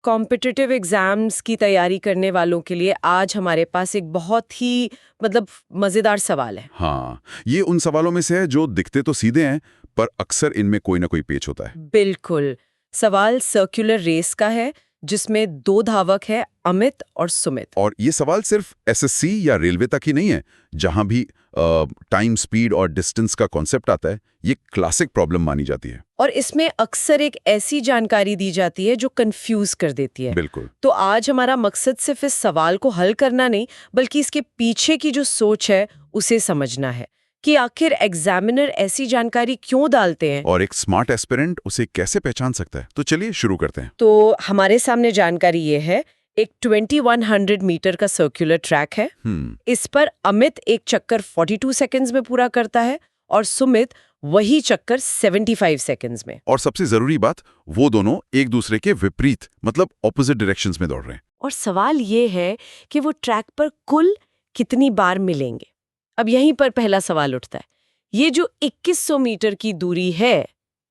Competitive exams की तैयारी करने वालों के लिए आज हमारे पास एक बहुत ही मजेदार सवाल है। हाँ, ये उन सवालों में से है जो दिखते तो सीधे हैं, पर अक्सर इनमें कोई ना कोई पेच होता है। बिल्कुल। सवाल सर्कुलर रेस का है, जिसमें दो धावक है, अमित और सुमित। और ये सवाल सिर्फ एसएससी या रेलवे तक ही नहीं है। जहां भी टाइम, स्पीड और डिस्टेंस का कॉन्सेप्ट आता है, ये क्लासिक प्रॉब्लम मानी जाती है। और इसमें अक्सर एक ऐसी जानकारी दी जाती है जो कंफ्यूज कर देती है। बिल्कुल। तो आज हमारा मकसद सिर्फ इस सवाल को हल करना नहीं, बल्कि इसके पीछे की जो सोच है उसे समझना है कि आखिर एग्जामिनर ऐसी जानकारी क्यों डालते हैं और एक स्मार्ट एस्पिरेंट उसे कैसे पहचान सकता है। तो चलिए शुरू करते हैं। तो हमारे सामने जानकारी ये है, एक 2100 मीटर का सर्कुलर ट्रैक है। इस पर अमित एक चक्कर 42 सेकंड्स में पूरा करता है और सुमित वही चक्कर 75 सेकंड्स में। और सबसे जरूरी बात, वो दोनों एक दूसरे के विपरीत, मतलब ऑपोजिट डायरेक्शंस में दौड़ रहे हैं। और सवाल ये है कि वो ट्रैक पर कुल कितनी बार मिलेंगे। अब यहीं पर पहला सवाल उठता है, ये जो 2100 मीटर की दूरी है,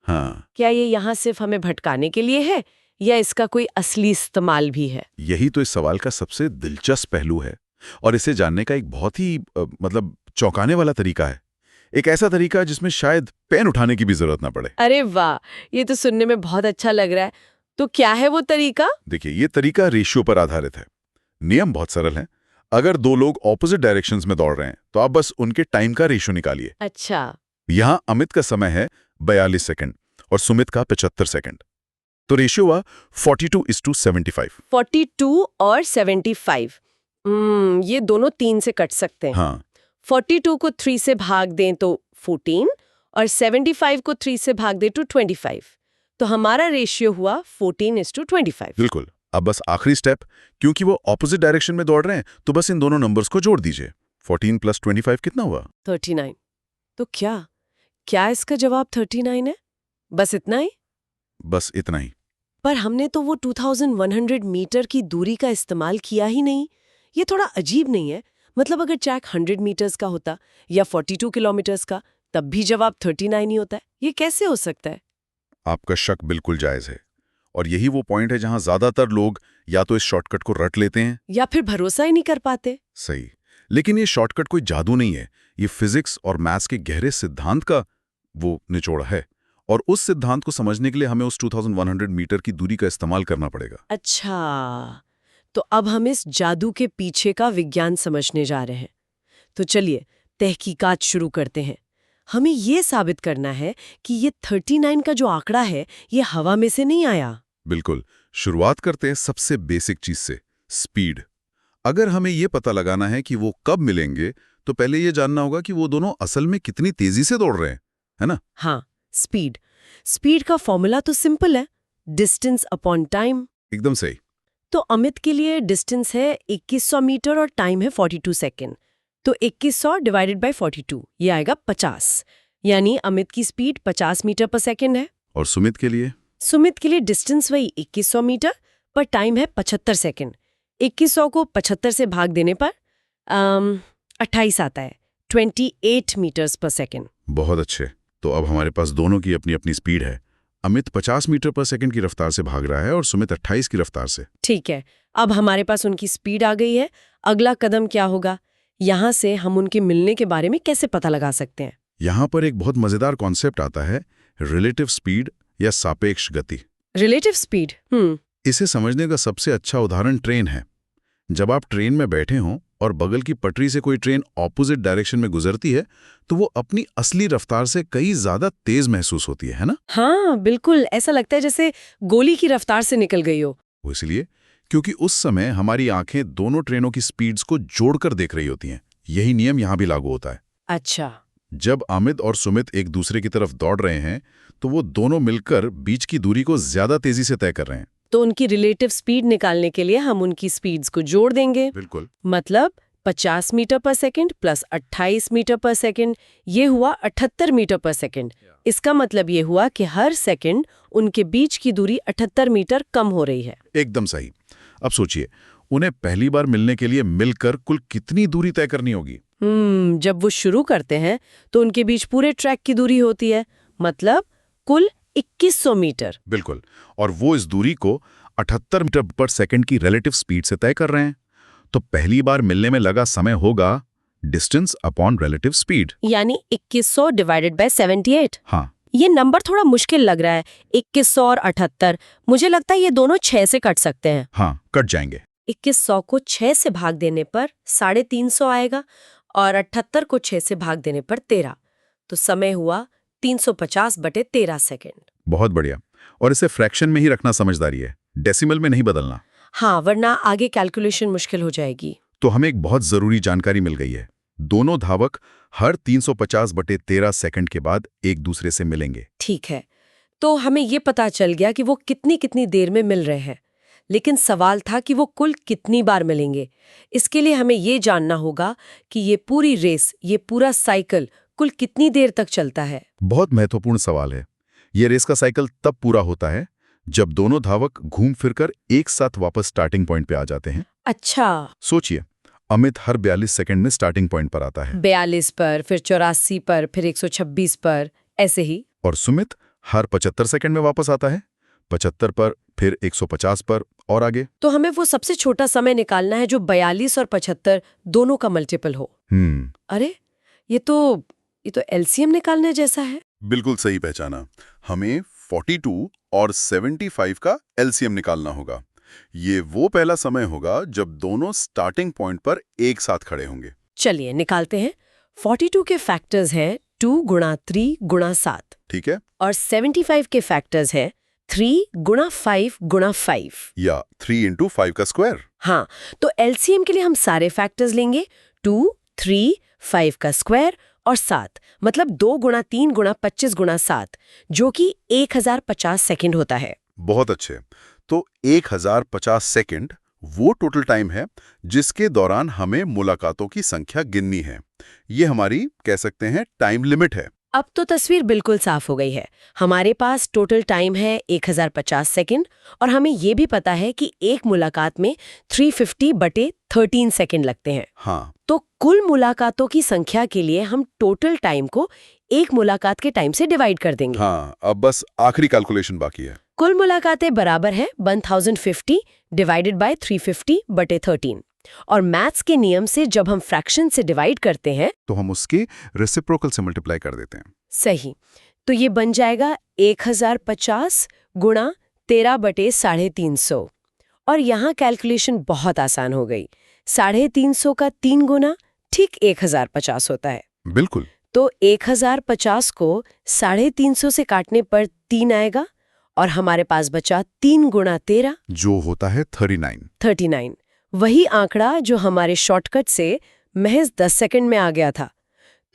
हाँ, क्या ये यहाँ सिर्फ हमें भटकाने के लिए है या इसका कोई असली इस्तेमाल भी है? यही तो इस सवाल का सबसे दिलचस्प पहलू है और इसे जानने का एक बहुत ही मतलब चौंकाने वाला तरीका है। एक ऐसा तरीका जिसमें शायद पेन उठाने की भी जरूरत ना पड़े। अरे वाह, ये तो सुनने में बहुत अच्छा लग रहा है। तो क्या है वो तरीका? देखिए, ये तरीका रेशियो पर आधारित है। नियम बहुत सरल है। अगर दो लोग ऑपोजिट डायरेक्शंस में दौड़ रहे हैं तो आप बस उनके टाइम का रेशियो निकालिए। अच्छा। यहाँ अमित का समय है 42 सेकंड और सुमित का 75 सेकंड। तो रेशियो हुआ 42:75। 42 और 75। ये दोनों 3 से कट सकते हैं। हाँ, 42 को 3 से भाग दें तो 14 और 75 को 3 से भाग दें तो 25। तो हमारा रेशियो हुआ 14:25। बिल्कुल। अब बस आखिरी स्टेप, क्योंकि वो ऑपोजिट डायरेक्शन में दौड़ रहे हैं तो बस इन दोनों नंबर्स को जोड़ दीजिए। 14 + 25 कितना हुआ? 39। तो क्या इसका जवाब 39 है? बस इतना ही? बस इतना ही। पर हमने तो वो 2100 मीटर की दूरी का इस्तेमाल किया ही नहीं। ये थोड़ा अजीब नहीं है? मतलब अगर ट्रैक 100 मीटर्स का होता या 42 किलोमीटर्स का, तब भी जवाब 39 ही होता है। ये कैसे हो सकता है? आपका शक बिल्कुल जायज है और यही वो पॉइंट है जहां ज्यादातर लोग या तो इस शॉर्टकट को रट लेते हैं या फिर भरोसा ही नहीं कर पाते। सही। लेकिन ये शॉर्टकट कोई जादू नहीं है। ये फिजिक्स और मैथ्स के गहरे सिद्धांत का वो निचोड़ है और उस सिद्धांत को समझने के लिए हमें उस 2100 मीटर की दूरी का इस्तेमाल करना पड़ेगा। अच्छा, तो अब हम इस जादू के पीछे का विज्ञान समझने जा रहे हैं। तो चलिए तहकीकात शुरू करते हैं। हमें ये साबित करना है कि ये 39 का जो आंकड़ा है, ये हवा में से नहीं आया। बिल्कुल। शुरुआत करते हैं सबसे बेसिक चीज से, स्पीड। अगर हमें ये पता लगाना है कि वो कब मिलेंगे तो पहले ये जानना होगा कि वो दोनों असल में कितनी तेजी से दौड़ रहे हैं, है ना? हाँ, स्पीड का फॉर्मूला तो सिंपल है, डिस्टेंस अपॉन टाइम। एकदम सही। तो अमित के लिए डिस्टेंस है 2100 मीटर और टाइम है 42 सेकेंड। तो 2100 डिवाइडेड बाय 42, ये आएगा 50। यानी अमित की स्पीड 50 मीटर पर सेकेंड है। और सुमित के लिए? सुमित के लिए डिस्टेंस वही 2100 मीटर, पर टाइम है 75 सेकेंड। 2100 को 75 से भाग देने पर 28 आता है, 28 मीटर्स पर सेकेंड। बहुत अच्छे। तो अब हमारे पास दोनों की अपनी अपनी स्पीड है। अमित 50 मीटर पर सेकंड की रफ्तार से भाग रहा है और सुमित 28 की रफ्तार से। ठीक है, अब हमारे पास उनकी स्पीड आ गई है। अगला कदम क्या होगा? यहाँ से हम उनके मिलने के बारे में कैसे पता लगा सकते हैं? यहाँ पर एक बहुत मजेदार कॉन्सेप्ट आता है, रिलेटिव स्पीड या सापेक्ष गति। Relative speed? इसे समझने का सबसे अच्छा उदाहरण ट्रेन है। जब आप ट्रेन में बैठे हों और बगल की पटरी से कोई ट्रेन ऑपोजिट डायरेक्शन में गुजरती है तो वो अपनी असली रफ्तार से कई ज्यादा तेज महसूस होती है ना? हाँ बिल्कुल, ऐसा लगता है जैसे गोली की रफ्तार से निकल गई हो। वो इसलिए क्योंकि उस समय हमारी आंखें दोनों ट्रेनों की स्पीड्स को जोड़कर देख रही होती हैं। यही नियम यहाँ भी लागू होता है। अच्छा। जब अमित और सुमित एक दूसरे की तरफ दौड़ रहे हैं तो वो दोनों मिलकर बीच की दूरी को ज्यादा तेजी से तय कर रहे हैं। तो उनकी रिलेटिव स्पीड निकालने के लिए हम उनकी स्पीड्स को जोड़ देंगे। बिल्कुल। मतलब 50 मीटर पर सेकंड प्लस 28 मीटर पर सेकंड, ये हुआ 78 मीटर पर सेकंड। इसका मतलब ये हुआ कि हर सेकंड उनके बीच की दूरी 78 मीटर कम हो रही है। एकदम सही। अब सोचिए, उन्हें पहली बार मिलने के लिए मिलकर कुल कितनी दूरी तय करनी होगी? जब वो शुरू करते हैं तो उनके बीच पूरे ट्रैक की दूरी होती है, मतलब कुल 2100 मीटर। बिल्कुल। और वो इस दूरी को 78 मीटर पर सेकंड की रिलेटिव स्पीड से तय कर रहे हैं। तो पहली बार मिलने में लगा समय होगा डिस्टेंस अपॉन रिलेटिव स्पीड, यानी 2100 डिवाइडेड बाय 78। हाँ। ये नंबर थोड़ा मुश्किल लग रहा है, 2100 और 78। मुझे लगता है ये दोनों 6 से कट सकते हैं। हाँ, कट जाएंगे। 2100 को 6 से भाग देने पर 350 आएगा और 78 को 6 से भाग देने पर 13। तो समय हुआ 350/13 सेकेंड। बहुत बढ़िया। और इसे फ्रैक्शन में ही रखना समझदारी है, डेसिमल में नहीं बदलना। हाँ, वरना आगे कैलकुलेशन मुश्किल हो जाएगी। तो हमें एक बहुत जरूरी जानकारी मिल गई है। दोनों धावक हर 350/13 सेकंड के बाद एक दूसरे से मिलेंगे। ठीक है, तो हमें ये पता चल गया कि वो कितनी कितनी देर में मिल रहे हैं। लेकिन सवाल था कि वो कुल कितनी बार मिलेंगे। इसके लिए हमें ये जानना होगा कि ये पूरी रेस, ये पूरा साइकिल कुल कितनी देर तक चलता है। बहुत महत्वपूर्ण सवाल है। ये रेस का साइकिल तब पूरा होता है जब दोनों धावक घूम फिरकर एक साथ वापस स्टार्टिंग पॉइंट पे आ जाते हैं। अच्छा, सोचिए, अमित हर 42 सेकंड में स्टार्टिंग पॉइंट पर आता है, 42 पर, फिर 84 पर, फिर 126 पर, ऐसे ही। और सुमित हर 75 सेकंड में वापस आता है, 75 पर, फिर 150 पर और आगे। तो हमें वो सबसे छोटा समय निकालना है जो 42 और 75 दोनों का मल्टीपल हो। अरे, ये तो एलसीएम निकालने जैसा है। बिल्कुल सही पहचाना। हमें 42 और 75 का एलसीएम निकालना होगा। ये वो पहला समय होगा जब दोनों स्टार्टिंग पॉइंट पर एक साथ खड़े होंगे। चलिए निकालते हैं। 42 के फैक्टर्स हैं 2 गुणा 3 गुणा 7, ठीक है, और 75 के फैक्टर्स हैं 3 गुणा 5 गुणा 5, या 3 × 5 का स्क्वायर। हाँ, तो एलसीएम के लिए हम सारे फैक्टर्स लेंगे, 2, 3, 5 का स्क्वायर और 7, मतलब 2 गुणा 3 गुणा 25 गुणा 7, जो कि 1050 सेकंड होता है। बहुत अच्छे। तो 1050 सेकंड वो टोटल टाइम है जिसके दौरान हमें मुलाकातों की संख्या गिननी है। ये हमारी, कह सकते हैं, टाइम लिमिट है। अब तो तस्वीर बिल्कुल साफ हो गई है। हमारे पास टोटल टाइम है 1050 सेकंड, और हमें ये भी पता है कि एक मुलाकात में 350/13 सेकंड लगते हैं। हाँ, तो कुल मुलाकातों की संख्या के लिए हम टोटल टाइम को एक मुलाकात के टाइम से डिवाइड कर देंगे। हाँ, अब बस आखिरी कैलकुलेशन बाकी है। कुल मुलाकातें बराबर है 1050 डिवाइडेड बाय 350/13, और मैथ्स के नियम से जब हम फ्रैक्शन से डिवाइड करते हैं तो हम उसके रेसिप्रोकल से मल्टीप्लाई कर देते हैं। सही, तो ये बन जाएगा 1050 गुणा 13/350। और यहाँ कैलकुलेशन बहुत आसान हो गई। 350 का 3 गुना ठीक 1050 होता है। बिल्कुल। तो 1050 को 350 से काटने पर 3 आएगा, और हमारे पास बचा 3 गुणा 13, जो होता है 39। वही आंकड़ा जो हमारे शॉर्टकट से महज 10 सेकंड में आ गया था।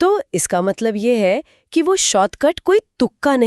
तो इसका मतलब ये है कि वो शॉर्टकट कोई तुक्का नहीं